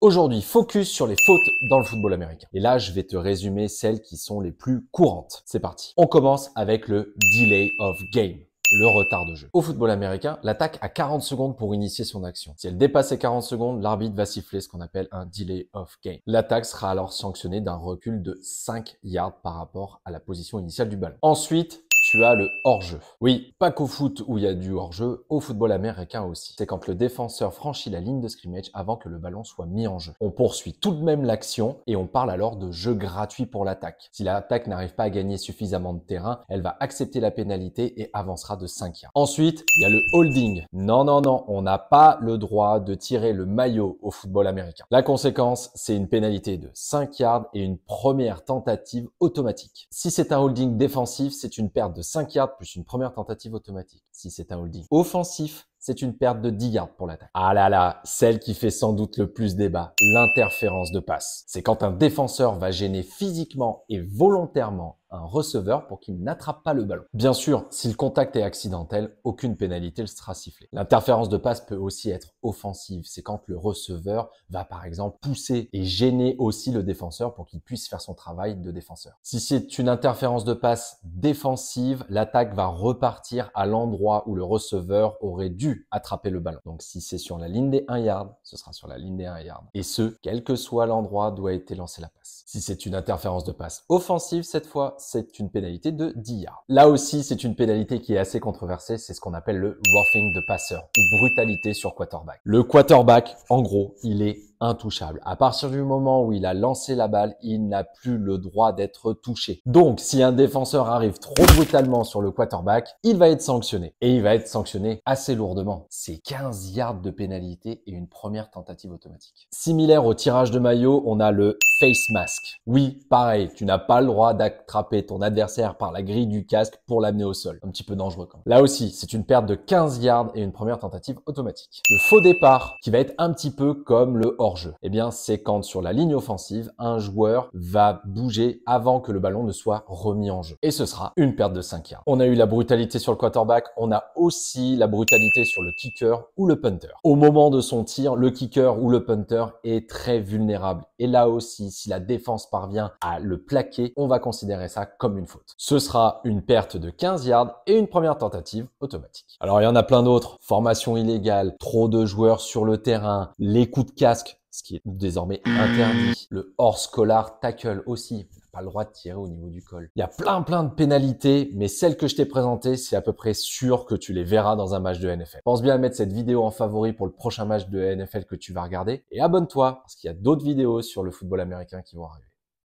Aujourd'hui, focus sur les fautes dans le football américain. Et là, je vais te résumer celles qui sont les plus courantes. C'est parti. On commence avec le delay of game. Le retard de jeu. Au football américain, l'attaque a 40 secondes pour initier son action. Si elle dépasse ces 40 secondes, l'arbitre va siffler ce qu'on appelle un delay of game. L'attaque sera alors sanctionnée d'un recul de 5 yards par rapport à la position initiale du ballon. Ensuite, tu as le hors-jeu. Oui, pas qu'au foot où il y a du hors-jeu, au football américain aussi. C'est quand le défenseur franchit la ligne de scrimmage avant que le ballon soit mis en jeu. On poursuit tout de même l'action et on parle alors de jeu gratuit pour l'attaque. Si l'attaque n'arrive pas à gagner suffisamment de terrain, elle va accepter la pénalité et avancera de 5 yards. Ensuite, il y a le holding. Non, on n'a pas le droit de tirer le maillot au football américain. La conséquence, c'est une pénalité de 5 yards et une première tentative automatique. Si c'est un holding défensif, c'est une perte de 5 yards plus une première tentative automatique. Si c'est un holding offensif, c'est une perte de 10 yards pour l'attaque. Ah là là, celle qui fait sans doute le plus débat, l'interférence de passe. C'est quand un défenseur va gêner physiquement et volontairement un receveur pour qu'il n'attrape pas le ballon. Bien sûr, si le contact est accidentel, aucune pénalité ne sera sifflée. L'interférence de passe peut aussi être offensive. C'est quand le receveur va par exemple pousser et gêner aussi le défenseur pour qu'il puisse faire son travail de défenseur. Si c'est une interférence de passe défensive, l'attaque va repartir à l'endroit où le receveur aurait dû attraper le ballon. Donc si c'est sur la ligne des 1 yard, ce sera sur la ligne des 1 yard. Et ce, quel que soit l'endroit d'où a été lancée la passe. Si c'est une interférence de passe offensive, cette fois, c'est une pénalité de 10 yards. Là aussi, c'est une pénalité qui est assez controversée, c'est ce qu'on appelle le roughing the passer ou brutalité sur quarterback. Le quarterback, en gros, il est intouchable. À partir du moment où il a lancé la balle, il n'a plus le droit d'être touché. Donc, si un défenseur arrive trop brutalement sur le quarterback, il va être sanctionné. Et il va être sanctionné assez lourdement. C'est 15 yards de pénalité et une première tentative automatique. Similaire au tirage de maillot, on a le face mask. Oui, pareil, tu n'as pas le droit d'attraper ton adversaire par la grille du casque pour l'amener au sol. Un petit peu dangereux quand même. Là aussi, c'est une perte de 15 yards et une première tentative automatique. Le faux départ, qui va être un petit peu comme le hors-jeu. Eh bien, c'est quand sur la ligne offensive, un joueur va bouger avant que le ballon ne soit remis en jeu. Et ce sera une perte de 5 yards. On a eu la brutalité sur le quarterback, on a aussi la brutalité sur le kicker ou le punter. Au moment de son tir, le kicker ou le punter est très vulnérable. Et là aussi, si la défense parvient à le plaquer, on va considérer ça comme une faute. Ce sera une perte de 15 yards et une première tentative automatique. Alors, il y en a plein d'autres. Formation illégale, trop de joueurs sur le terrain, les coups de casque, ce qui est désormais interdit, le hors-collar tackle aussi. On n'a pas le droit de tirer au niveau du col. Il y a plein de pénalités, mais celles que je t'ai présentées, c'est à peu près sûr que tu les verras dans un match de NFL. Pense bien à mettre cette vidéo en favori pour le prochain match de NFL que tu vas regarder et abonne-toi parce qu'il y a d'autres vidéos sur le football américain qui vont arriver.